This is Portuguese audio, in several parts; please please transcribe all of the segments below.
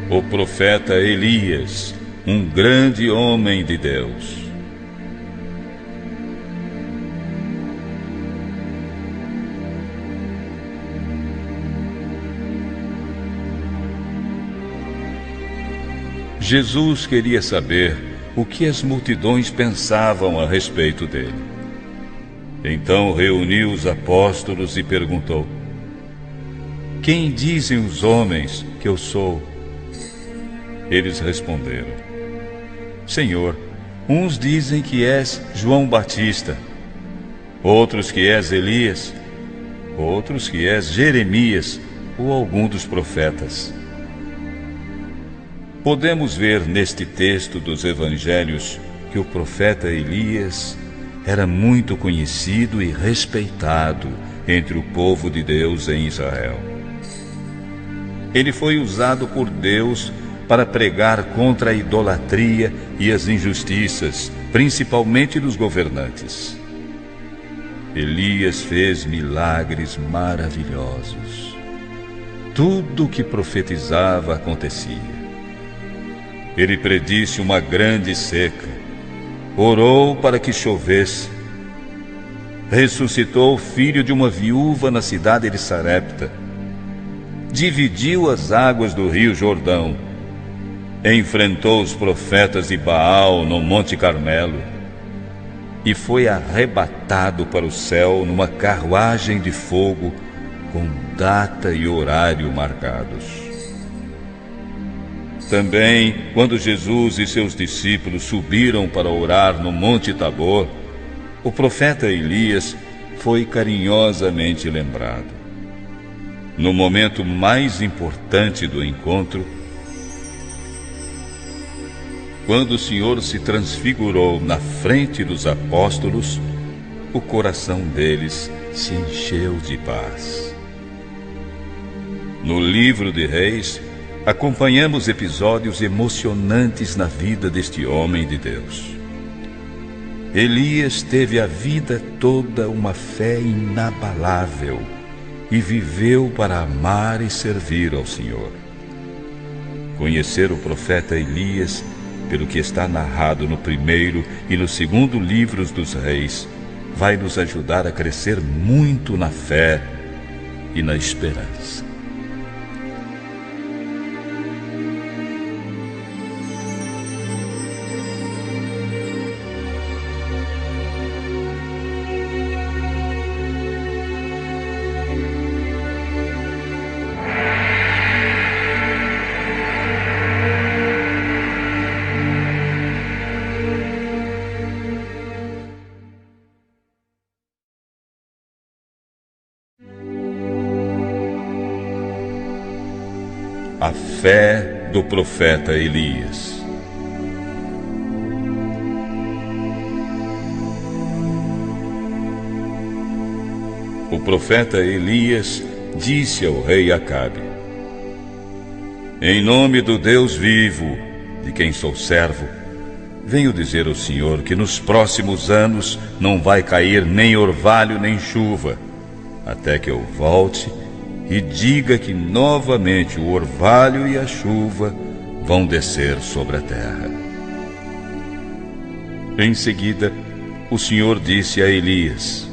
o profeta Elias, um grande homem de Deus. Jesus queria saber o que as multidões pensavam a respeito dele. Então reuniu os apóstolos e perguntou: quem dizem os homens que eu sou? Eles responderam: Senhor, uns dizem que és João Batista, outros que és Elias, outros que és Jeremias ou algum dos profetas. Podemos ver neste texto dos evangelhos que o profeta Elias era muito conhecido e respeitado entre o povo de Deus em Israel. Ele foi usado por Deus para pregar contra a idolatria e as injustiças, principalmente dos governantes. Elias fez milagres maravilhosos. Tudo o que profetizava acontecia. Ele predisse uma grande seca, orou para que chovesse, ressuscitou o filho de uma viúva na cidade de Sarepta, dividiu as águas do rio Jordão, enfrentou os profetas de Baal no Monte Carmelo e foi arrebatado para o céu numa carruagem de fogo com data e horário marcados. Também, quando Jesus e seus discípulos subiram para orar no Monte Tabor, o profeta Elias foi carinhosamente lembrado. No momento mais importante do encontro, quando o Senhor se transfigurou na frente dos apóstolos, o coração deles se encheu de paz. No livro de Reis, acompanhamos episódios emocionantes na vida deste homem de Deus. Elias teve a vida toda uma fé inabalável e viveu para amar e servir ao Senhor. Conhecer o profeta Elias, pelo que está narrado no primeiro e no segundo livros dos Reis, vai nos ajudar a crescer muito na fé e na esperança. A fé do profeta Elias. O profeta Elias disse ao rei Acabe: em nome do Deus vivo, de quem sou servo, venho dizer ao Senhor que nos próximos anos não vai cair nem orvalho nem chuva, até que eu volte e diga que novamente o orvalho e a chuva vão descer sobre a terra. Em seguida, o Senhor disse a Elias: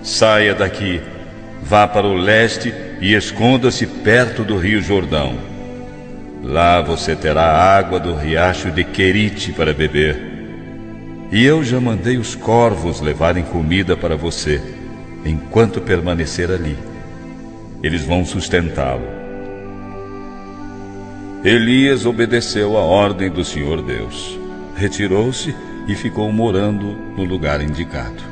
saia daqui, vá para o leste e esconda-se perto do rio Jordão. Lá você terá água do riacho de Querite para beber. E eu já mandei os corvos levarem comida para você, enquanto permanecer ali. Eles vão sustentá-lo. Elias obedeceu à ordem do Senhor Deus. Retirou-se e ficou morando no lugar indicado.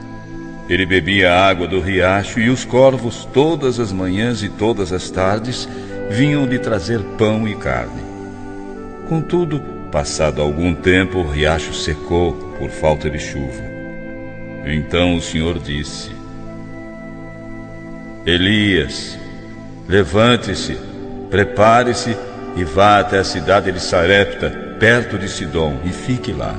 Ele bebia a água do riacho e os corvos, todas as manhãs e todas as tardes, vinham lhe trazer pão e carne. Contudo, passado algum tempo, o riacho secou por falta de chuva. Então o Senhor disse: Elias, levante-se, prepare-se e vá até a cidade de Sarepta, perto de Sidom, e fique lá.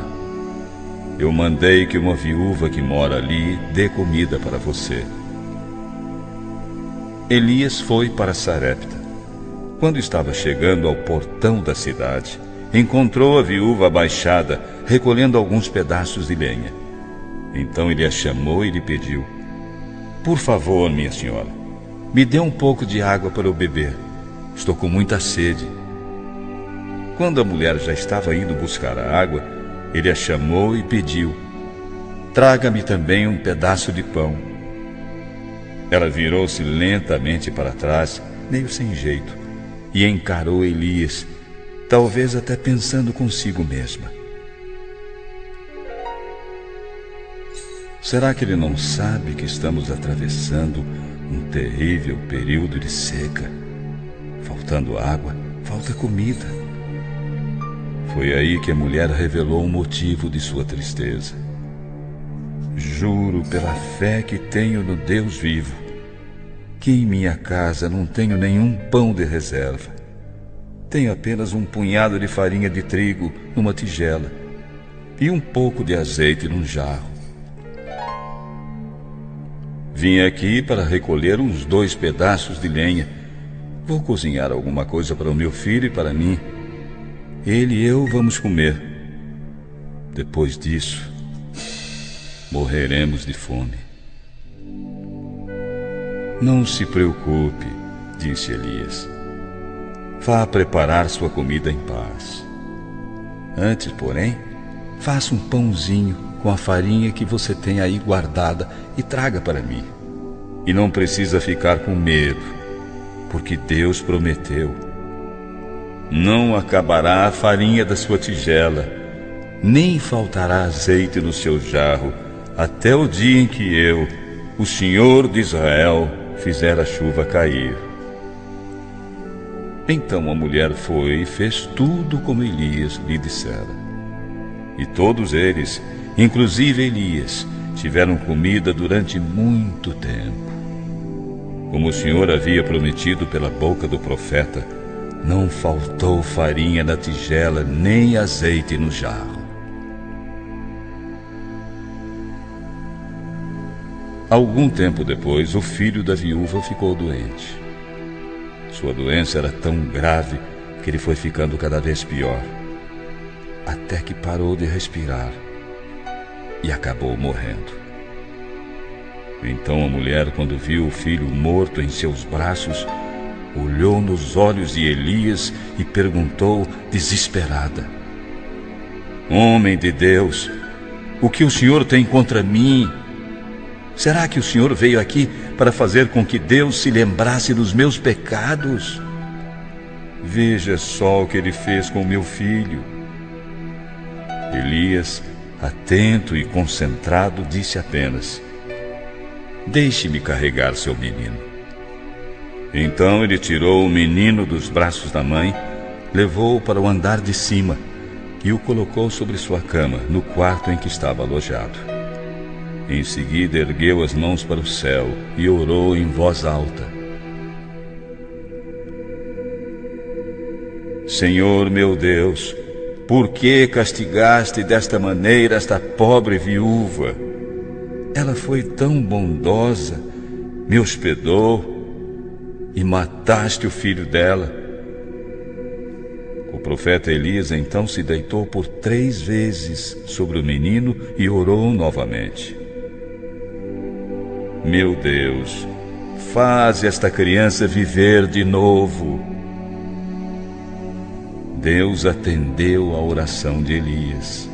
Eu mandei que uma viúva que mora ali dê comida para você. Elias foi para Sarepta. Quando estava chegando ao portão da cidade, encontrou a viúva abaixada, recolhendo alguns pedaços de lenha. Então ele a chamou e lhe pediu: "Por favor, minha senhora, me dê um pouco de água para eu beber. Estou com muita sede." Quando a mulher já estava indo buscar a água, ele a chamou e pediu: "Traga-me também um pedaço de pão." Ela virou-se lentamente para trás, meio sem jeito, e encarou Elias, talvez até pensando consigo mesma: será que ele não sabe que estamos atravessando um terrível período de seca? Faltando água, falta comida. Foi aí que a mulher revelou o motivo de sua tristeza. "Juro pela fé que tenho no Deus vivo, que em minha casa não tenho nenhum pão de reserva. Tenho apenas um punhado de farinha de trigo numa tigela e um pouco de azeite num jarro. Vim aqui para recolher uns 2 pedaços de lenha. Vou cozinhar alguma coisa para o meu filho e para mim. Ele e eu vamos comer. Depois disso, morreremos de fome." "Não se preocupe", disse Elias. "Vá preparar sua comida em paz. Antes, porém, faça um pãozinho com a farinha que você tem aí guardada e traga para mim. E não precisa ficar com medo, porque Deus prometeu: não acabará a farinha da sua tigela, nem faltará azeite no seu jarro, até o dia em que eu, o Senhor de Israel, fizer a chuva cair." Então a mulher foi e fez tudo como Elias lhe dissera. E todos eles, inclusive Elias, tiveram comida durante muito tempo. Como o Senhor havia prometido pela boca do profeta, não faltou farinha na tigela, nem azeite no jarro. Algum tempo depois, o filho da viúva ficou doente. Sua doença era tão grave que ele foi ficando cada vez pior, até que parou de respirar e acabou morrendo. Então a mulher, quando viu o filho morto em seus braços, olhou nos olhos de Elias e perguntou desesperada: "Homem de Deus, o que o Senhor tem contra mim? Será que o Senhor veio aqui para fazer com que Deus se lembrasse dos meus pecados? Veja só o que ele fez com meu filho." Elias, atento e concentrado, disse apenas: "Deixe-me carregar seu menino." Então ele tirou o menino dos braços da mãe, levou-o para o andar de cima e o colocou sobre sua cama, no quarto em que estava alojado. Em seguida ergueu as mãos para o céu e orou em voz alta: "Senhor meu Deus, por que castigaste desta maneira esta pobre viúva? Ela foi tão bondosa, me hospedou e mataste o filho dela." O profeta Elias então se deitou por 3 vezes sobre o menino e orou novamente: "Meu Deus, faz esta criança viver de novo." Deus atendeu à oração de Elias.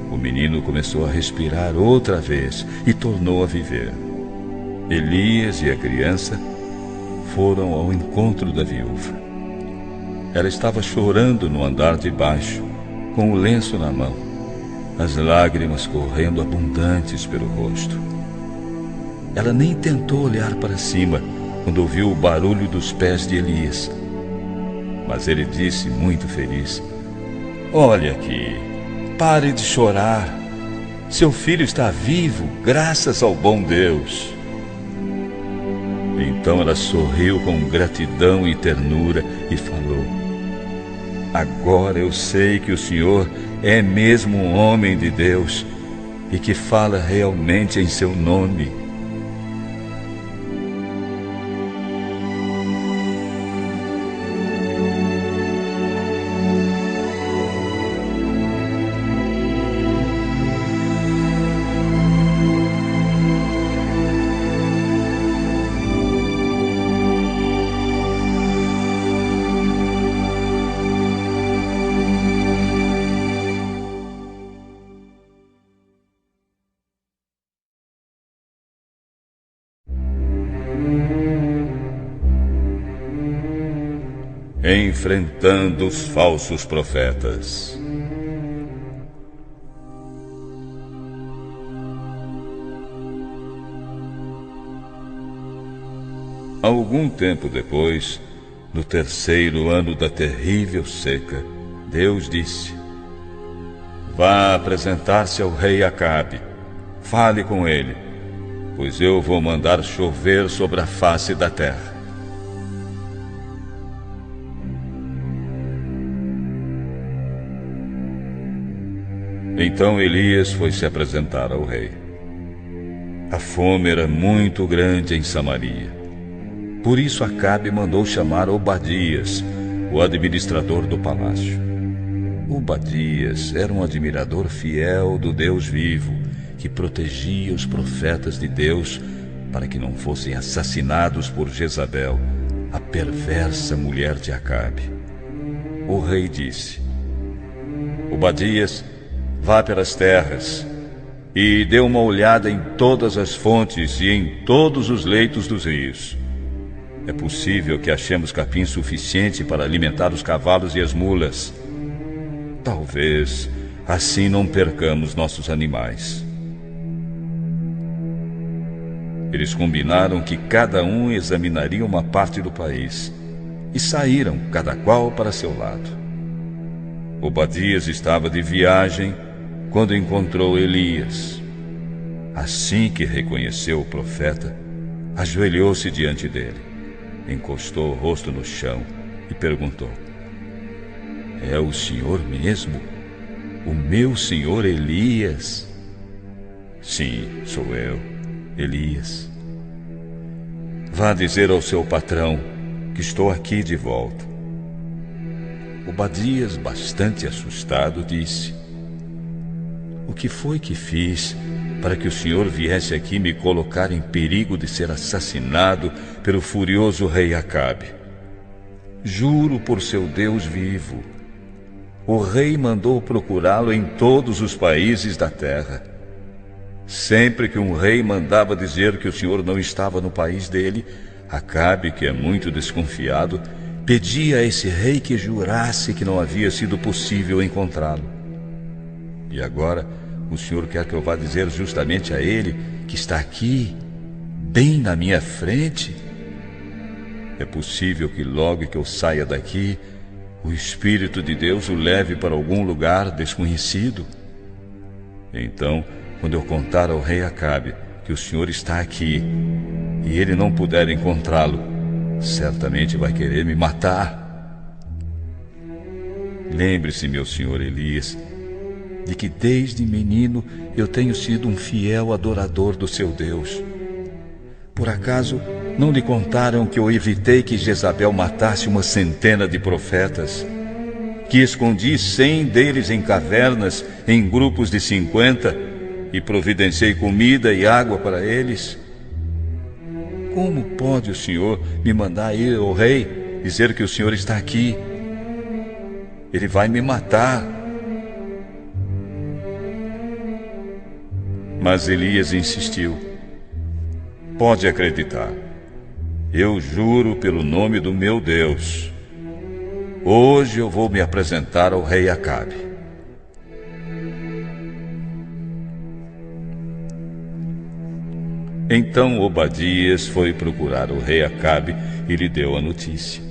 O menino começou a respirar outra vez e tornou a viver. Elias e a criança foram ao encontro da viúva. Ela estava chorando no andar de baixo, com o lenço na mão, as lágrimas correndo abundantes pelo rosto. Ela nem tentou olhar para cima quando ouviu o barulho dos pés de Elias. Mas ele disse, muito feliz: "Olha aqui, pare de chorar. Seu filho está vivo, graças ao bom Deus." Então ela sorriu com gratidão e ternura e falou: "Agora eu sei que o Senhor é mesmo um homem de Deus e que fala realmente em seu nome." Enfrentando os falsos profetas. Algum tempo depois, no 3º ano da terrível seca, Deus disse: Vá apresentar-se ao rei Acabe. Fale com ele, pois eu vou mandar chover sobre a face da terra. Então Elias foi se apresentar ao rei. A fome era muito grande em Samaria. Por isso Acabe mandou chamar Obadias, o administrador do palácio. Obadias era um admirador fiel do Deus vivo, que protegia os profetas de Deus para que não fossem assassinados por Jezabel, a perversa mulher de Acabe. O rei disse: Obadias, vá pelas terras e dê uma olhada em todas as fontes e em todos os leitos dos rios. É possível que achemos capim suficiente para alimentar os cavalos e as mulas. Talvez assim não percamos nossos animais. Eles combinaram que cada um examinaria uma parte do país e saíram, cada qual para seu lado. Obadias estava de viagem quando encontrou Elias. Assim que reconheceu o profeta, ajoelhou-se diante dele, encostou o rosto no chão e perguntou: É o senhor mesmo? O meu senhor Elias? Sim, sou eu, Elias. Vá dizer ao seu patrão que estou aqui de volta. Obadias, bastante assustado, disse: O que foi que fiz para que o senhor viesse aqui me colocar em perigo de ser assassinado pelo furioso rei Acabe? Juro por seu Deus vivo, o rei mandou procurá-lo em todos os países da terra. Sempre que um rei mandava dizer que o senhor não estava no país dele, Acabe, que é muito desconfiado, pedia a esse rei que jurasse que não havia sido possível encontrá-lo. E agora o senhor quer que eu vá dizer justamente a ele que está aqui, bem na minha frente? É possível que logo que eu saia daqui, o Espírito de Deus o leve para algum lugar desconhecido? Então, quando eu contar ao rei Acabe que o senhor está aqui e ele não puder encontrá-lo, certamente vai querer me matar. Lembre-se, meu senhor Elias, de que desde menino eu tenho sido um fiel adorador do seu Deus. Por acaso não lhe contaram que eu evitei que Jezabel matasse uma centena de profetas? Que escondi 100 deles em cavernas, em grupos de 50, e providenciei comida e água para eles? Como pode o senhor me mandar ir ao rei, dizer que o senhor está aqui? Ele vai me matar. Mas Elias insistiu: Pode acreditar, eu juro pelo nome do meu Deus, hoje eu vou me apresentar ao rei Acabe. Então Obadias foi procurar o rei Acabe e lhe deu a notícia.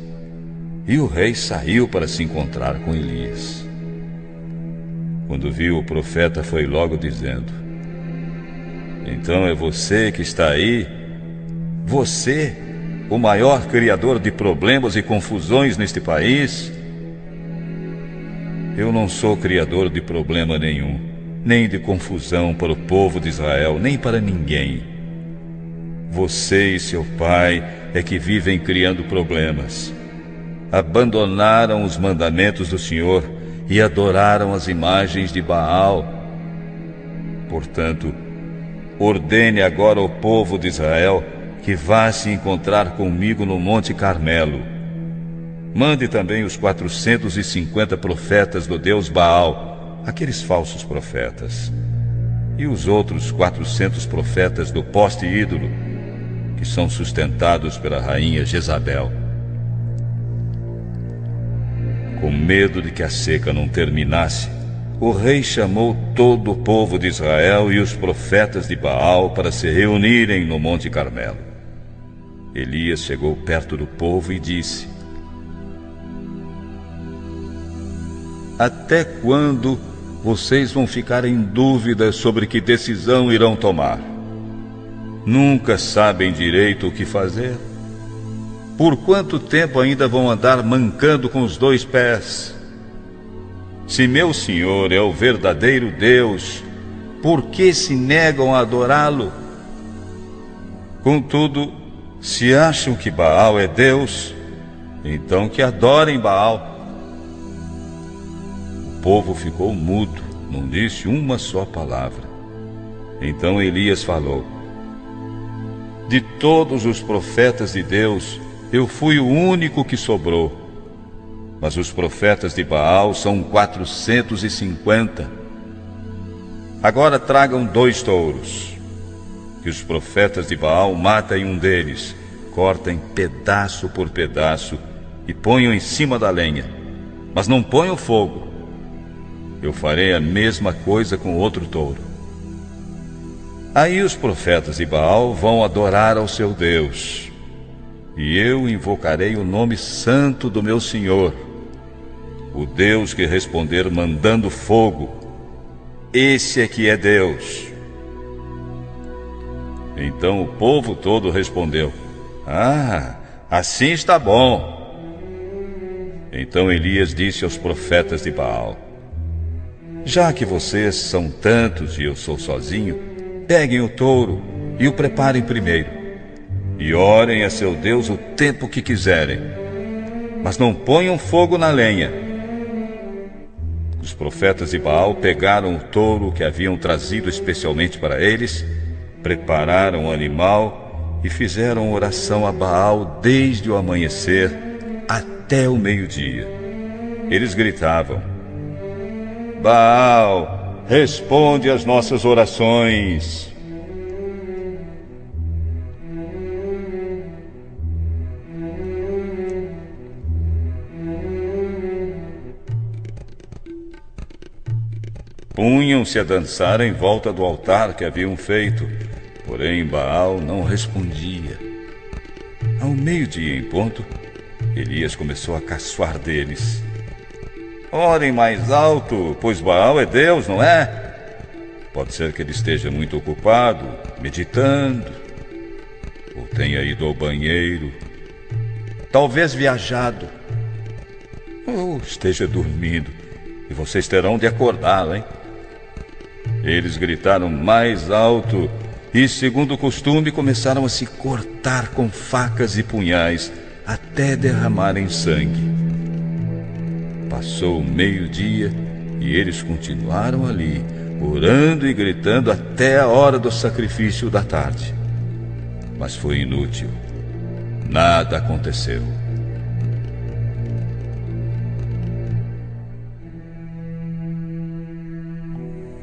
E o rei saiu para se encontrar com Elias. Quando viu o profeta, foi logo dizendo: Então é você que está aí? Você, o maior criador de problemas e confusões neste país? Eu não sou criador de problema nenhum, nem de confusão para o povo de Israel, nem para ninguém. Você e seu pai é que vivem criando problemas. Abandonaram os mandamentos do Senhor e adoraram as imagens de Baal. Portanto, ordene agora ao povo de Israel que vá se encontrar comigo no Monte Carmelo. Mande também os 450 profetas do Deus Baal, aqueles falsos profetas, e os outros 400 profetas do poste ídolo, que são sustentados pela rainha Jezabel. Com medo de que a seca não terminasse, o rei chamou todo o povo de Israel e os profetas de Baal para se reunirem no Monte Carmelo. Elias chegou perto do povo e disse: Até quando vocês vão ficar em dúvida sobre que decisão irão tomar? Nunca sabem direito o que fazer? Por quanto tempo ainda vão andar mancando com os dois pés? Se meu Senhor é o verdadeiro Deus, por que se negam a adorá-lo? Contudo, se acham que Baal é Deus, então que adorem Baal. O povo ficou mudo, não disse uma só palavra. Então Elias falou: De todos os profetas de Deus, eu fui o único que sobrou. Mas os profetas de Baal são 450. Agora tragam 2 touros. Que os profetas de Baal matem um deles, cortem pedaço por pedaço e ponham em cima da lenha. Mas não ponham fogo. Eu farei a mesma coisa com outro touro. Aí os profetas de Baal vão adorar ao seu Deus. E eu invocarei o nome santo do meu Senhor, o Deus que responder mandando fogo. Esse é que é Deus. Então o povo todo respondeu: assim está bom. Então Elias disse aos profetas de Baal: Já que vocês são tantos e eu sou sozinho, peguem o touro e o preparem primeiro, e orem a seu Deus o tempo que quiserem, mas não ponham fogo na lenha. Os profetas de Baal pegaram o touro que haviam trazido especialmente para eles, prepararam o animal e fizeram oração a Baal desde o amanhecer até o meio-dia. Eles gritavam: Baal, responde às nossas orações. Punham-se a dançar em volta do altar que haviam feito, porém Baal não respondia. Ao meio-dia em ponto, Elias começou a caçoar deles: Orem mais alto, pois Baal é Deus, não é? Pode ser que ele esteja muito ocupado, meditando, ou tenha ido ao banheiro, talvez viajado, ou esteja dormindo, e vocês terão de acordá-lo, hein? Eles gritaram mais alto e, segundo o costume, começaram a se cortar com facas e punhais até derramarem sangue. Passou o meio-dia e eles continuaram ali, orando e gritando até a hora do sacrifício da tarde. Mas foi inútil. Nada aconteceu.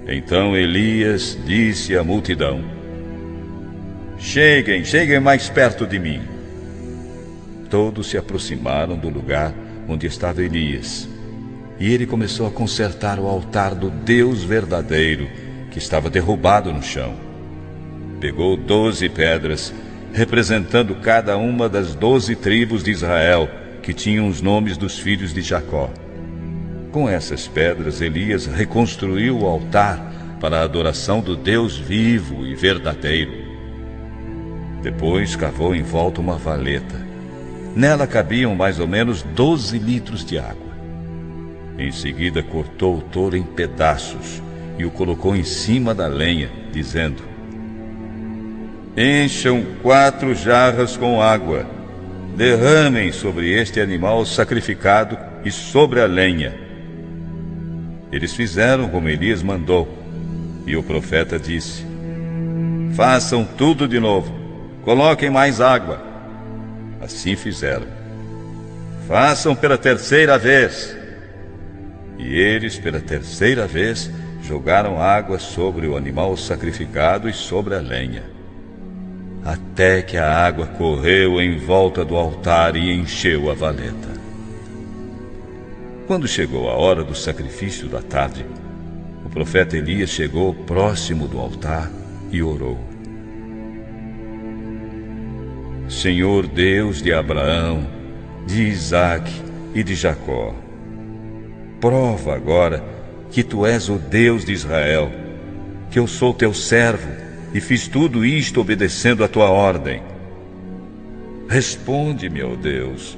Então Elias disse à multidão: Cheguem mais perto de mim. Todos se aproximaram do lugar onde estava Elias, e ele começou a consertar o altar do Deus verdadeiro, que estava derrubado no chão. Pegou 12 pedras, representando cada uma das 12 tribos de Israel, que tinham os nomes dos filhos de Jacó. Com essas pedras, Elias reconstruiu o altar para a adoração do Deus vivo e verdadeiro. Depois cavou em volta uma valeta. Nela cabiam mais ou menos 12 litros de água. Em seguida cortou o touro em pedaços e o colocou em cima da lenha, dizendo: Encham 4 jarras com água, derramem sobre este animal sacrificado e sobre a lenha. Eles fizeram como Elias mandou, e o profeta disse: Façam tudo de novo, coloquem mais água. Assim fizeram. Façam pela 3ª vez. E eles, pela 3ª vez, jogaram água sobre o animal sacrificado e sobre a lenha. até que a água correu em volta do altar e encheu a valeta. Quando chegou a hora do sacrifício da tarde, o profeta Elias chegou próximo do altar e orou: Senhor Deus de Abraão, de Isaque e de Jacó, prova agora que tu és o Deus de Israel, que eu sou teu servo e fiz tudo isto obedecendo a tua ordem. Responde-me, ó Deus,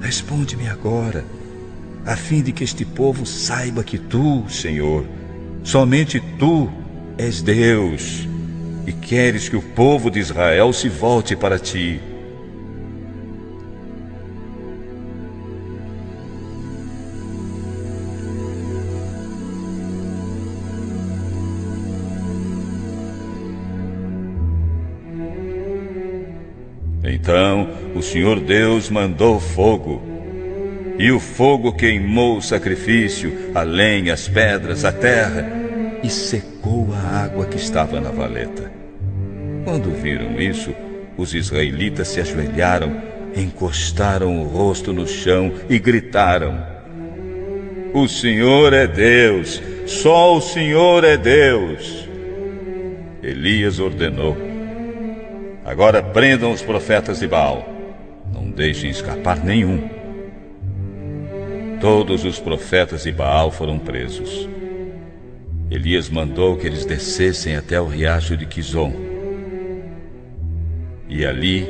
responde-me agora, a fim de que este povo saiba que tu, Senhor, somente tu és Deus e queres que o povo de Israel se volte para ti. Então o Senhor Deus mandou fogo, e o fogo queimou o sacrifício, a lenha, as pedras, a terra, e secou a água que estava na valeta. Quando viram isso, os israelitas se ajoelharam, encostaram o rosto no chão e gritaram: O Senhor é Deus, só o Senhor é Deus. Elias ordenou: Agora prendam os profetas de Baal, não deixem escapar nenhum. Todos os profetas de Baal foram presos. Elias mandou que eles descessem até o riacho de Quizon. E ali,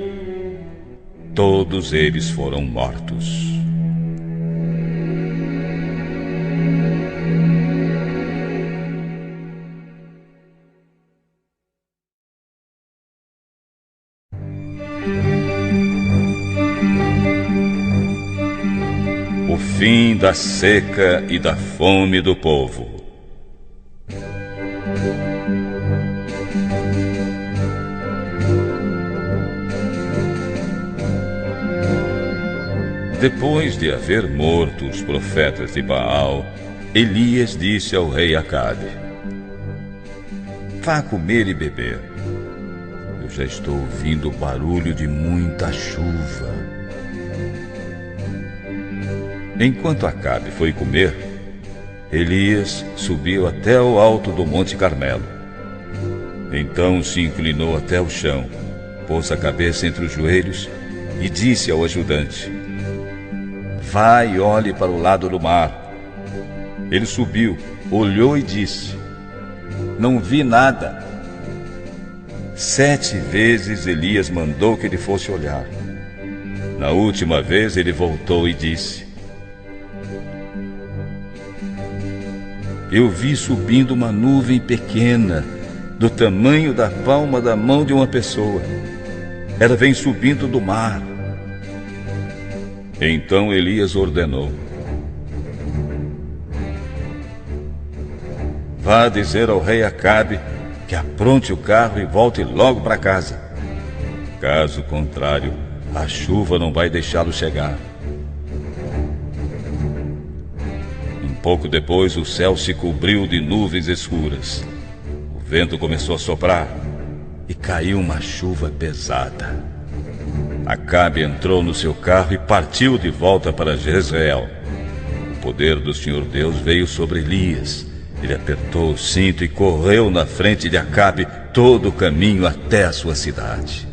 todos eles foram mortos. O fim da seca e da fome do povo. Depois de haver morto os profetas de Baal, Elias disse ao rei Acabe: Vá comer e beber. Eu já estou ouvindo o barulho de muita chuva. Enquanto Acabe foi comer, Elias subiu até o alto do Monte Carmelo. Então se inclinou até o chão, pôs a cabeça entre os joelhos e disse ao ajudante: Vá e olhe para o lado do mar. Ele subiu, olhou e disse: Não vi nada. 7 vezes Elias mandou que ele fosse olhar. Na última vez ele voltou e disse: Eu vi subindo uma nuvem pequena, do tamanho da palma da mão de uma pessoa. Ela vem subindo do mar. Então Elias ordenou: Vá dizer ao rei Acabe que apronte o carro e volte logo para casa. Caso contrário, a chuva não vai deixá-lo chegar. Um pouco depois, o céu se cobriu de nuvens escuras. O vento começou a soprar e caiu uma chuva pesada. Acabe entrou no seu carro e partiu de volta para Jezreel. O poder do Senhor Deus veio sobre Elias. Ele apertou o cinto e correu na frente de Acabe todo o caminho até a sua cidade.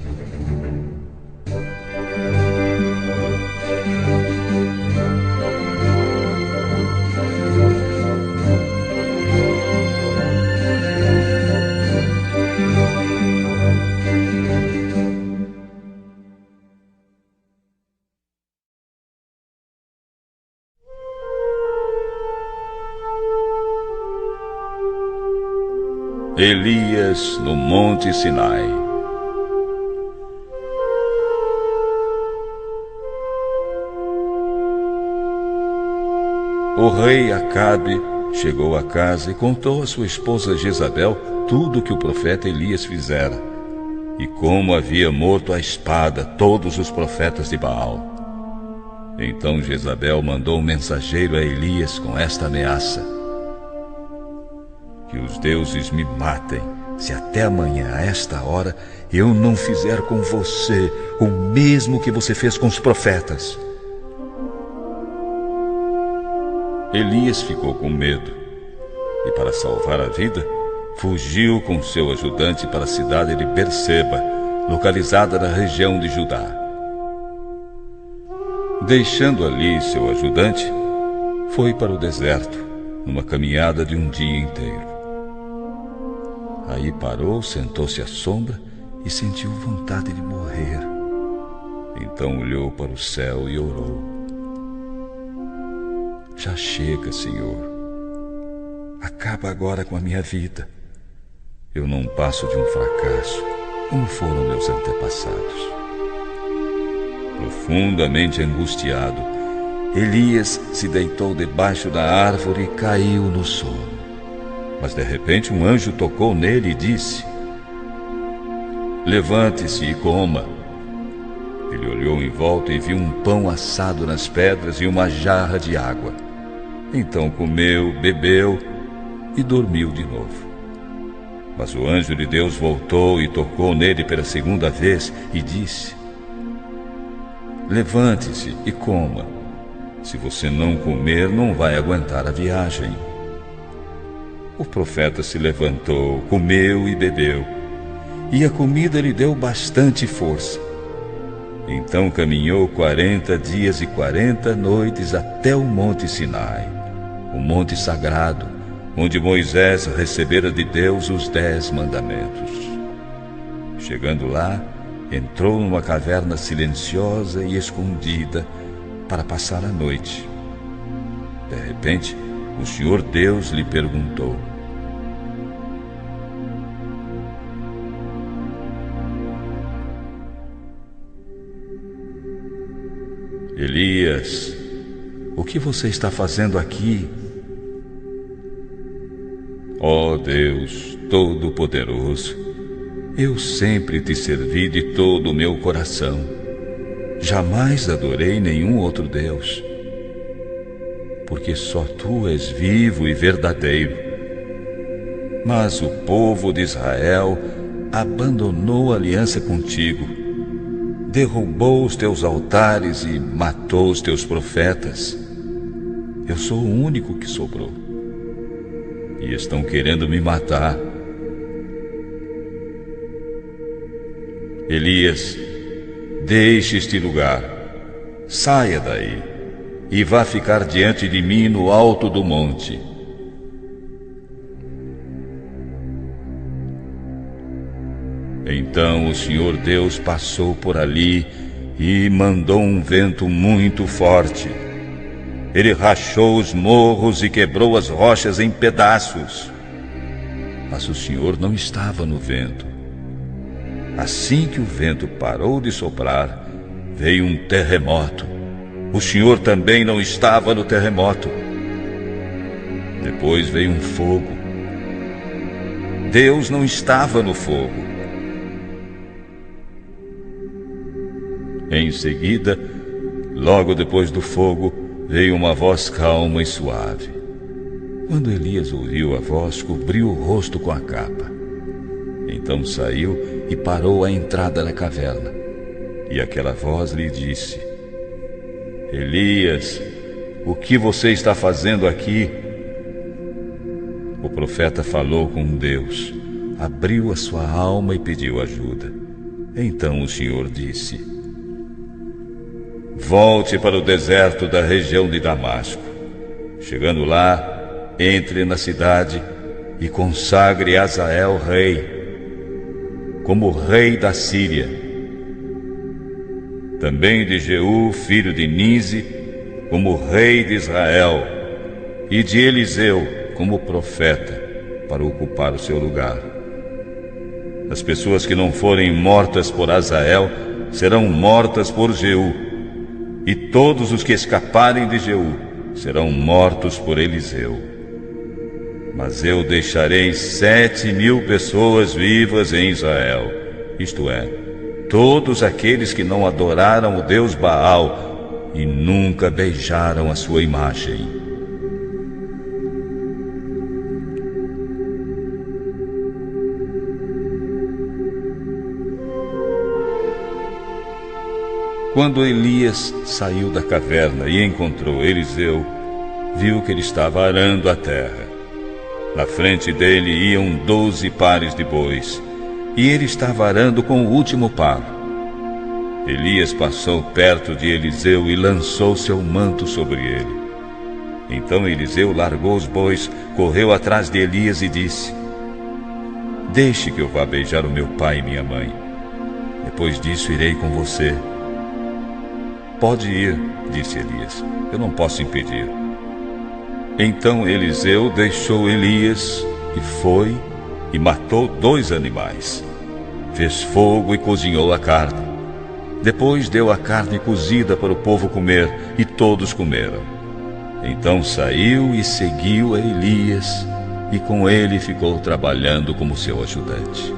Elias no Monte Sinai. O rei Acabe chegou a casa e contou à sua esposa Jezabel tudo o que o profeta Elias fizera e como havia morto à espada todos os profetas de Baal. Então Jezabel mandou um mensageiro a Elias com esta ameaça: Que os deuses me matem, se até amanhã, a esta hora, eu não fizer com você o mesmo que você fez com os profetas. Elias ficou com medo e, para salvar a vida, fugiu com seu ajudante para a cidade de Berseba, localizada na região de Judá. Deixando ali seu ajudante, foi para o deserto, numa caminhada de um dia inteiro. Aí parou, sentou-se à sombra e sentiu vontade de morrer. Então olhou para o céu e orou: já chega, Senhor. Acaba agora com a minha vida. Eu não passo de um fracasso, como foram meus antepassados. Profundamente angustiado, Elias se deitou debaixo da árvore e caiu no sono. Mas de repente um anjo tocou nele e disse: levante-se e coma. Ele olhou em volta e viu um pão assado nas pedras e uma jarra de água. Então comeu, bebeu e dormiu de novo. Mas o anjo de Deus voltou e tocou nele pela segunda vez e disse: levante-se e coma. Se você não comer, não vai aguentar a viagem. O profeta se levantou, comeu e bebeu, e a comida lhe deu bastante força. Então caminhou 40 dias e 40 noites até o Monte Sinai, o monte sagrado, onde Moisés recebera de Deus os 10 mandamentos. Chegando lá, entrou numa caverna silenciosa e escondida para passar a noite. De repente, o Senhor Deus lhe perguntou: Elias, o que você está fazendo aqui? Ó Deus Todo-Poderoso, eu sempre te servi de todo o meu coração. Jamais adorei nenhum outro Deus, porque só tu és vivo e verdadeiro. Mas o povo de Israel abandonou a aliança contigo, derrubou os teus altares e matou os teus profetas. Eu sou o único que sobrou, e estão querendo me matar. Elias, deixe este lugar, saia daí e vá ficar diante de mim no alto do monte. Então o Senhor Deus passou por ali e mandou um vento muito forte. Ele rachou os morros e quebrou as rochas em pedaços. Mas o Senhor não estava no vento. Assim que o vento parou de soprar, veio um terremoto. O Senhor também não estava no terremoto. Depois veio um fogo. Deus não estava no fogo. Em seguida, logo depois do fogo, veio uma voz calma e suave. Quando Elias ouviu a voz, cobriu o rosto com a capa. Então saiu e parou à entrada da caverna. E aquela voz lhe disse: Elias, o que você está fazendo aqui? O profeta falou com Deus, abriu a sua alma e pediu ajuda. Então o Senhor disse: volte para o deserto da região de Damasco. Chegando lá, entre na cidade e consagre Hazael rei, como rei da Síria. Também de Jeú, filho de Nise, como rei de Israel, e de Eliseu como profeta, para ocupar o seu lugar. As pessoas que não forem mortas por Hazael serão mortas por Jeú, e todos os que escaparem de Jeú serão mortos por Eliseu. Mas eu deixarei 7.000 pessoas vivas em Israel, isto é, todos aqueles que não adoraram o Deus Baal e nunca beijaram a sua imagem. Quando Elias saiu da caverna e encontrou Eliseu, viu que ele estava arando a terra. Na frente dele iam 12 pares de bois, e ele estava arando com o último par. Elias passou perto de Eliseu e lançou seu manto sobre ele. Então Eliseu largou os bois, correu atrás de Elias e disse: Deixe que eu vá beijar o meu pai e minha mãe. Depois disso irei com você. Pode ir, disse Elias, eu não posso impedir. Então Eliseu deixou Elias e foi e matou 2 animais. Fez fogo e cozinhou a carne. Depois deu a carne cozida para o povo comer, e todos comeram. Então saiu e seguiu a Elias, e com ele ficou trabalhando como seu ajudante.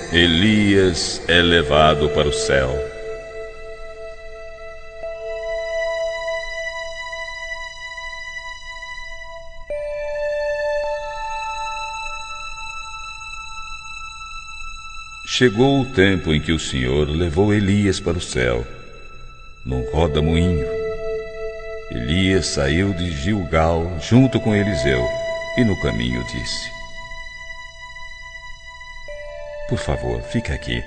Elias é levado para o céu. Chegou o tempo em que o Senhor levou Elias para o céu, num roda-moinho. Elias saiu de Gilgal junto com Eliseu e no caminho disse: Por favor, fique aqui.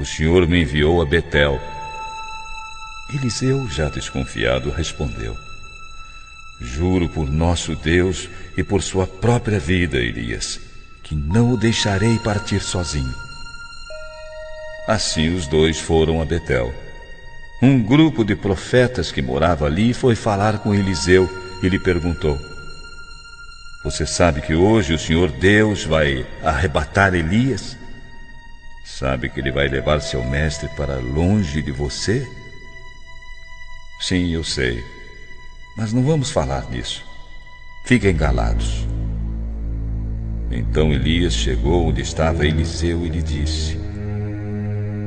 O Senhor me enviou a Betel. Eliseu, já desconfiado, respondeu: Juro por nosso Deus e por sua própria vida, Elias, que não o deixarei partir sozinho. Assim os 2 foram a Betel. Um grupo de profetas que morava ali foi falar com Eliseu e lhe perguntou: Você sabe que hoje o Senhor Deus vai arrebatar Elias? Sabe que ele vai levar seu mestre para longe de você? Sim, eu sei. Mas não vamos falar nisso. Fiquem calados. Então Elias chegou onde estava Eliseu e lhe disse: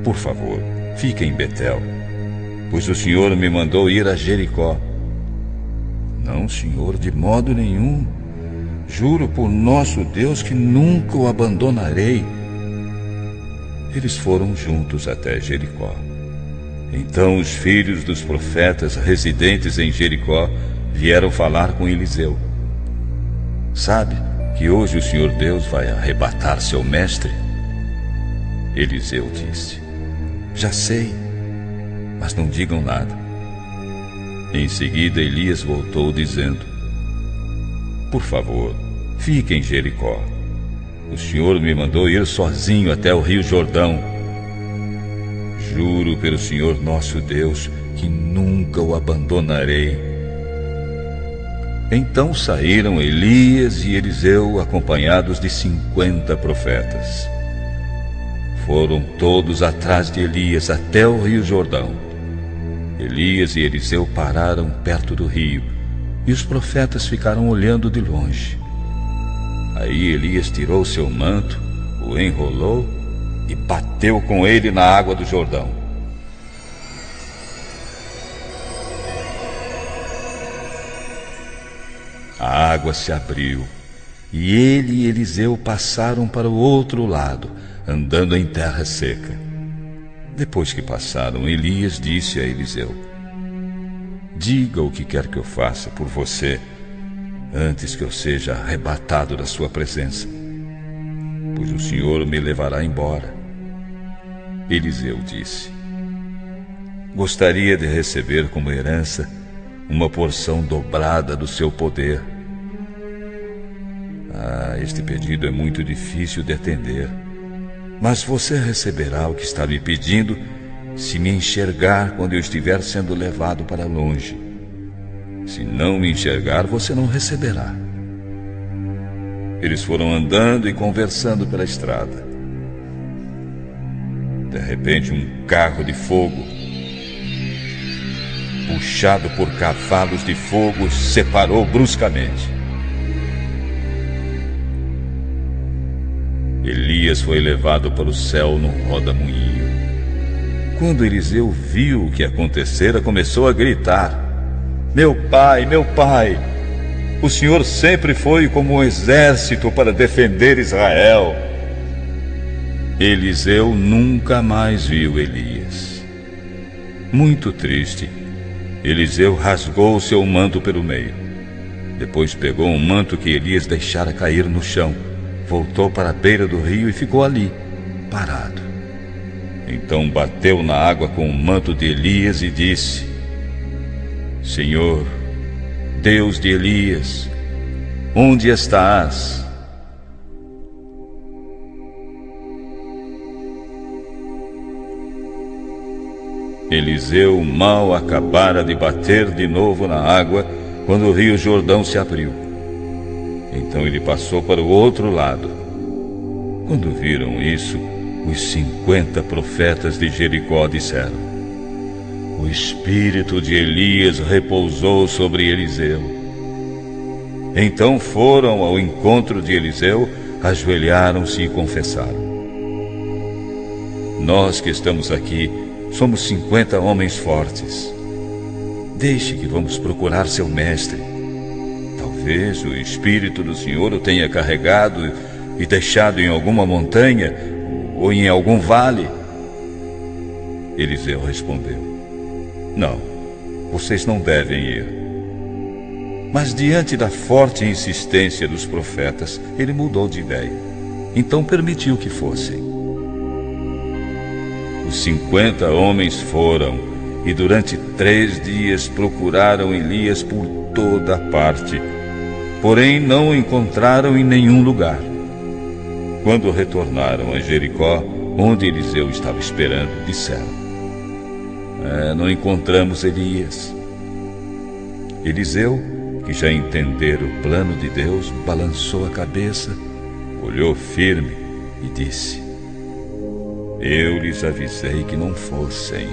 Por favor, fiquem em Betel, pois o Senhor me mandou ir a Jericó. Não, Senhor, de modo nenhum. Juro por nosso Deus que nunca o abandonarei. Eles foram juntos até Jericó. Então os filhos dos profetas residentes em Jericó vieram falar com Eliseu: Sabe que hoje o Senhor Deus vai arrebatar seu mestre? Eliseu disse: Já sei, mas não digam nada. Em seguida Elias voltou dizendo: Por favor, fique em Jericó. O Senhor me mandou ir sozinho até o rio Jordão. Juro pelo Senhor nosso Deus que nunca o abandonarei. Então saíram Elias e Eliseu acompanhados de 50 profetas. Foram todos atrás de Elias até o rio Jordão. Elias e Eliseu pararam perto do rio e os profetas ficaram olhando de longe. Aí Elias tirou seu manto, o enrolou e bateu com ele na água do Jordão. A água se abriu e ele e Eliseu passaram para o outro lado, andando em terra seca. Depois que passaram, Elias disse a Eliseu: Diga o que quer que eu faça por você, antes que eu seja arrebatado da sua presença, pois o Senhor me levará embora. Eliseu disse: Gostaria de receber como herança uma porção dobrada do seu poder. Este pedido é muito difícil de atender, mas você receberá o que está me pedindo se me enxergar quando eu estiver sendo levado para longe. Se não me enxergar, você não receberá. Eles foram andando e conversando pela estrada. De repente, um carro de fogo, puxado por cavalos de fogo, separou bruscamente. Elias foi levado para o céu num rodamuinho. Quando Eliseu viu o que acontecera, começou a gritar: meu pai, o Senhor sempre foi como um exército para defender Israel. Eliseu nunca mais viu Elias. Muito triste, Eliseu rasgou seu manto pelo meio. Depois pegou um manto que Elias deixara cair no chão, voltou para a beira do rio e ficou ali, parado. Então bateu na água com o manto de Elias e disse: Senhor, Deus de Elias, onde estás? Eliseu mal acabara de bater de novo na água quando o rio Jordão se abriu. Então ele passou para o outro lado. Quando viram isso, os 50 profetas de Jericó disseram: o espírito de Elias repousou sobre Eliseu. Então foram ao encontro de Eliseu, ajoelharam-se e confessaram: nós que estamos aqui somos 50 homens fortes. Deixe que vamos procurar seu mestre. Talvez o Espírito do Senhor o tenha carregado e deixado em alguma montanha ou em algum vale. Eliseu respondeu: não, vocês não devem ir. Mas diante da forte insistência dos profetas, ele mudou de ideia. Então permitiu que fossem. Os 50 homens foram e durante 3 dias procuraram Elias por toda parte, porém não o encontraram em nenhum lugar. Quando retornaram a Jericó, onde Eliseu estava esperando, disseram: não encontramos Elias. Eliseu, que já entendera o plano de Deus, balançou a cabeça, olhou firme e disse: eu lhes avisei que não fossem.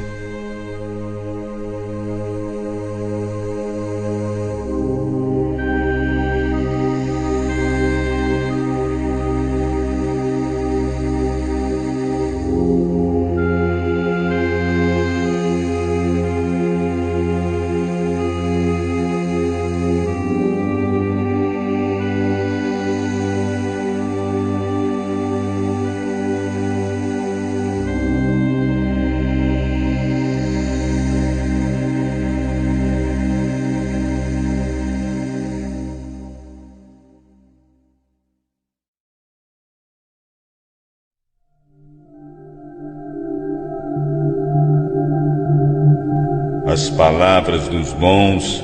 As palavras dos bons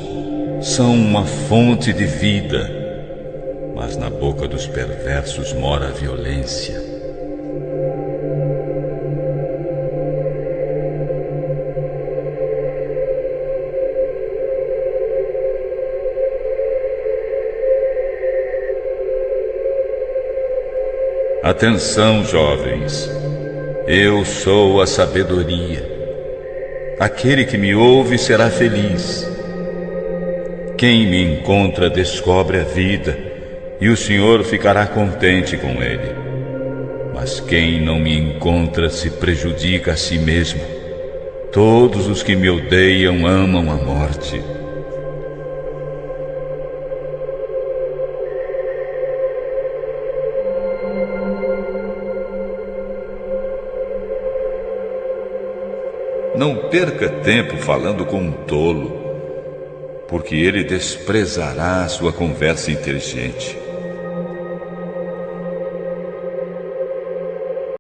são uma fonte de vida, mas na boca dos perversos mora a violência. Atenção, jovens, eu sou a sabedoria. Aquele que me ouve será feliz. Quem me encontra descobre a vida, e o Senhor ficará contente com ele. Mas quem não me encontra se prejudica a si mesmo. Todos os que me odeiam amam a morte. Não perca tempo falando com um tolo, porque ele desprezará a sua conversa inteligente.